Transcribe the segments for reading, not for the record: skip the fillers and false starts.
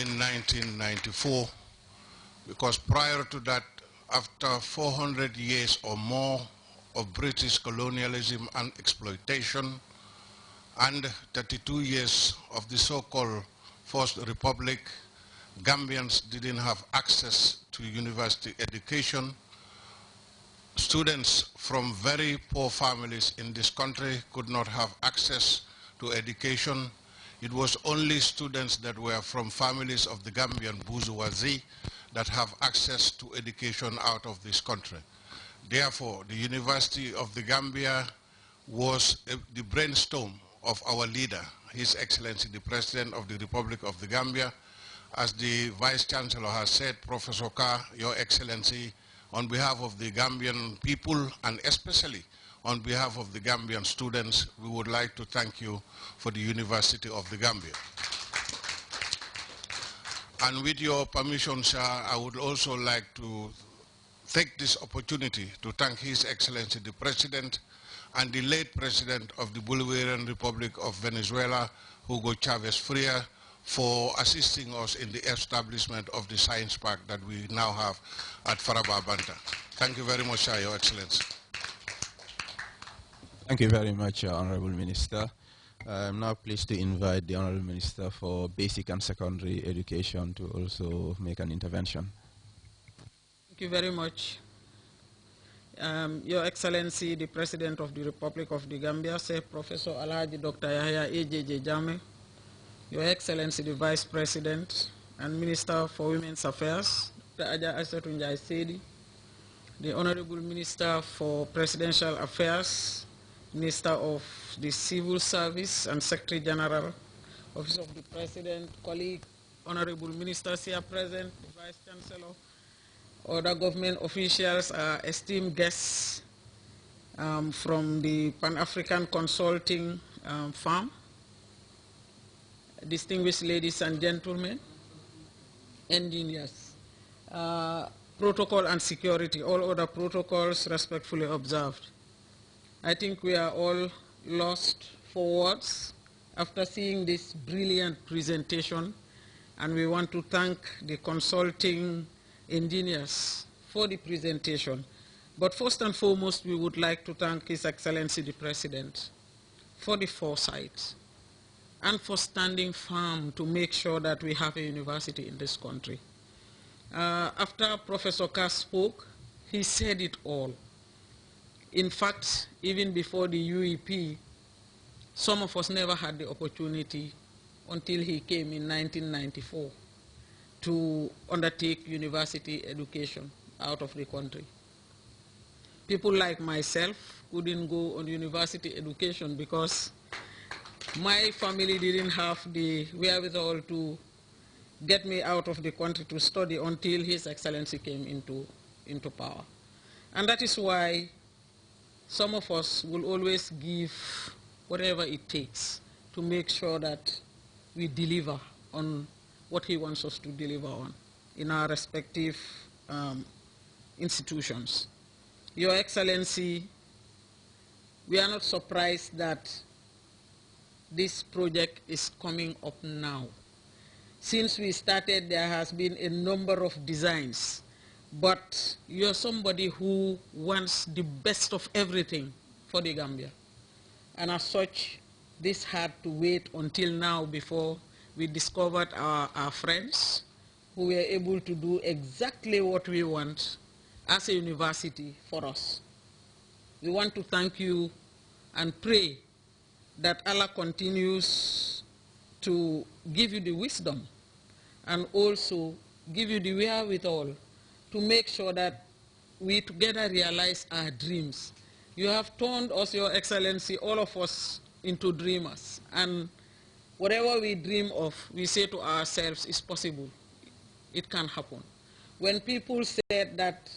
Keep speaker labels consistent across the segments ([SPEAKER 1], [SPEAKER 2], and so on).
[SPEAKER 1] in 1994, because prior to that, after 400 years or more of British colonialism and exploitation, and 32 years of the so-called First Republic, Gambians didn't have access to university education. Students from very poor families in this country could not have access to education. It was only students that were from families of the Gambian bourgeoisie that have access to education out of this country. Therefore, the University of the Gambia was the brainstorm of our leader, His Excellency the President of the Republic of the Gambia. As the Vice Chancellor has said, Professor Ka, Your Excellency, on behalf of the Gambian people and especially on behalf of the Gambian students, we would like to thank you for the University of the Gambia. And with your permission, sir, I would also like to take this opportunity to thank His Excellency the President and the late President of the Bolivarian Republic of Venezuela, Hugo Chavez Fria, for assisting us in the establishment of the science park that we now have at Faraba Banta. Thank you very much, sir, Your Excellency.
[SPEAKER 2] Thank you very much, Honorable Minister. I'm now pleased to invite the Honorable Minister for Basic and Secondary Education to also make an intervention.
[SPEAKER 3] Thank you very much. Your Excellency, the President of the Republic of the Gambia, Sir Professor Alhaji Dr. Yahya A.J.J. Jammeh, Your Excellency, the Vice President and Minister for Women's Affairs, Dr. Aja Asetunjai Sedi, the Honorable Minister for Presidential Affairs, Minister of the Civil Service and Secretary General, Office of the President, colleague, Honorable Ministers here present, the Vice Chancellor, other government officials, esteemed guests from the Pan-African Consulting Firm, distinguished ladies and gentlemen, engineers, protocol and security, all other protocols respectfully observed. I think we are all lost for words after seeing this brilliant presentation, and we want to thank the consulting engineers for the presentation. But first and foremost, we would like to thank His Excellency the President for the foresight and for standing firm to make sure that we have a university in this country. After Professor Kass spoke, he said it all. In fact, even before the UEP, some of us never had the opportunity until he came in 1994 to undertake university education out of the country. People like myself couldn't go on university education because my family didn't have the wherewithal to get me out of the country to study until His Excellency came into power. And that is why some of us will always give whatever it takes to make sure that we deliver on what he wants us to deliver on in our respective institutions. Your Excellency, we are not surprised that this project is coming up now. Since we started, there has been a number of designs, but you're somebody who wants the best of everything for the Gambia. And as such, this had to wait until now before we discovered our friends who were able to do exactly what we want as a university for us. We want to thank you and pray that Allah continues to give you the wisdom and also give you the wherewithal to make sure that we together realize our dreams. You have turned us, Your Excellency, all of us into dreamers. And whatever we dream of, we say to ourselves, is possible. It can happen. When people said that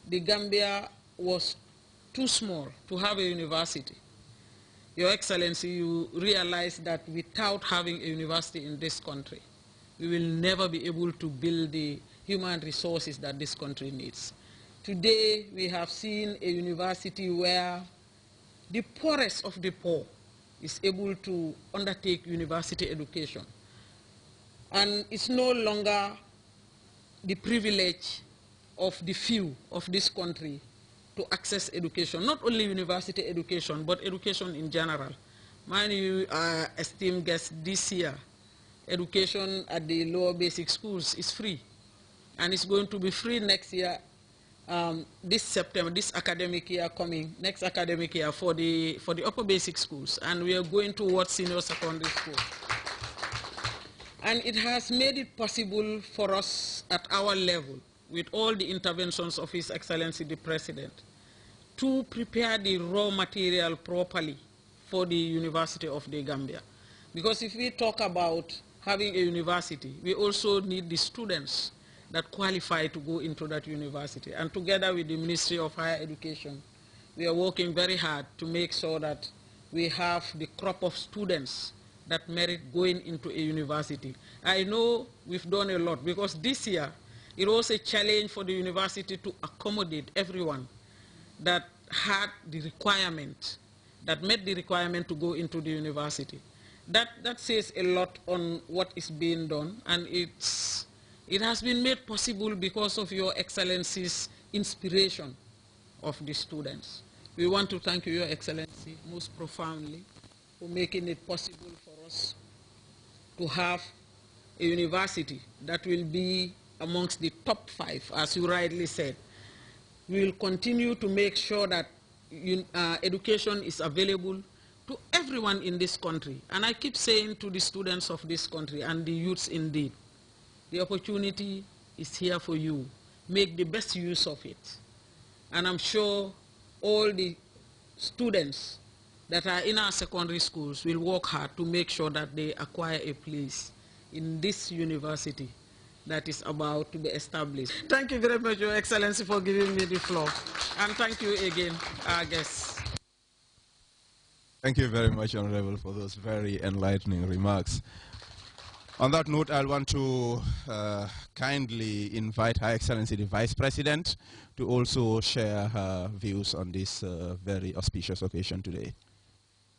[SPEAKER 3] the Gambia was too small to have a university, Your Excellency, you realize that without having a university in this country, we will never be able to build the human resources that this country needs. Today, we have seen a university where the poorest of the poor is able to undertake university education. And it's no longer the privilege of the few of this country to access education, not only university education, but education in general. Mind you, esteemed guests, this year, education at the lower basic schools is free. And it's going to be free next year, this September, this academic year coming, next academic year for the upper basic schools. And we are going towards senior secondary school. And it has made it possible for us at our level, with all the interventions of His Excellency the President, to prepare the raw material properly for the University of the Gambia. Because if we talk about having a university, we also need the students that qualify to go into that university. And together with the Ministry of Higher Education, we are working very hard to make sure that we have the crop of students that merit going into a university. I know we've done a lot, because this year it was a challenge for the university to accommodate everyone that had the requirement, that met the requirement to go into the university. That says a lot on what is being done, and it has been made possible because of Your Excellency's inspiration of the students. We want to thank you, Your Excellency, most profoundly for making it possible for us to have a university that will be amongst the top 5, as you rightly said. We will continue to make sure that education is available to everyone in this country. And I keep saying to the students of this country, and the youths indeed, the opportunity is here for you. Make the best use of it. And I'm sure all the students that are in our secondary schools will work hard to make sure that they acquire a place in this university that is about to be established. Thank you very much, Your Excellency, for giving me the floor. And thank you again, our guests.
[SPEAKER 2] Thank you very much, Honorable, for those very enlightening remarks. On that note, I want to kindly invite Her Excellency the Vice President to also share her views on this very auspicious occasion today.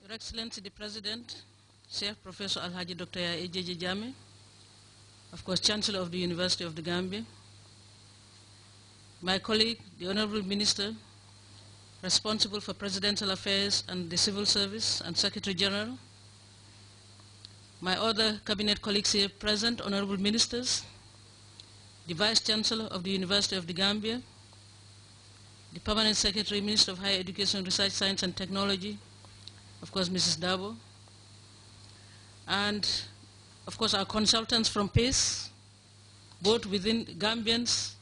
[SPEAKER 4] Your Excellency the President, Chef Professor Alhaji Dr. Ejeje Jame, of course Chancellor of the University of the Gambia, my colleague, the Honorable Minister, responsible for Presidential Affairs and the Civil Service, and Secretary General, my other cabinet colleagues here present, Honorable Ministers, the Vice Chancellor of the University of the Gambia, the Permanent Secretary, Minister of Higher Education, Research, Science and Technology, of course Mrs. Dabo, and of course our consultants from PACE, both within Gambians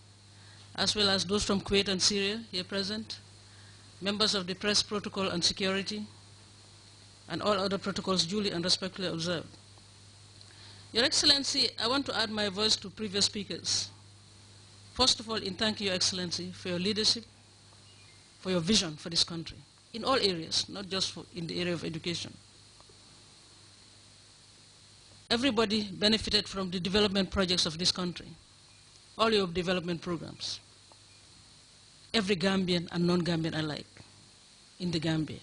[SPEAKER 4] as well as those from Kuwait and Syria here present, members of the press protocol and security, and all other protocols duly and respectfully observed. Your Excellency, I want to add my voice to previous speakers. First of all, in thanking Your Excellency for your leadership, for your vision for this country, in all areas, not just in the area of education. Everybody benefited from the development projects of this country, all your development programs. Every Gambian and non-Gambian alike in the Gambia.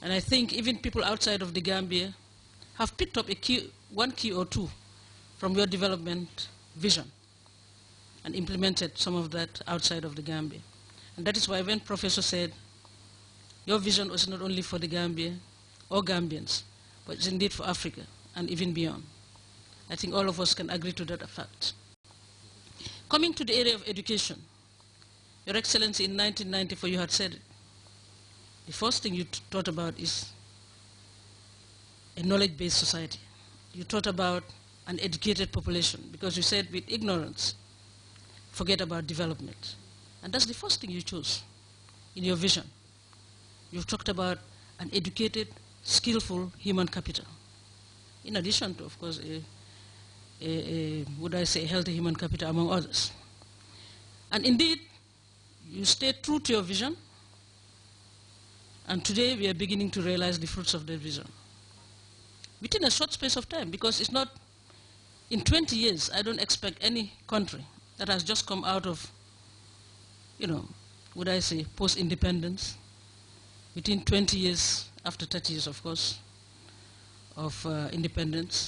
[SPEAKER 4] And I think even people outside of the Gambia have picked up one key or two from your development vision and implemented some of that outside of the Gambia. And that is why when Professor said, your vision was not only for the Gambia or Gambians, but it's indeed for Africa and even beyond. I think all of us can agree to that fact. Coming to the area of education, Your Excellency, in 1994 you had said it. The first thing you thought about is a knowledge-based society. You thought about an educated population, because you said with ignorance, forget about development. And that's the first thing you chose in your vision. You've talked about an educated, skillful human capital, in addition to, of course, would I say, healthy human capital, among others. And indeed, you stayed true to your vision, and today we are beginning to realize the fruits of that vision. Within a short space of time, because it's not, in 20 years, I don't expect any country that has just come out of, would I say, post-independence, within 20 years, after 30 years, of course, of independence,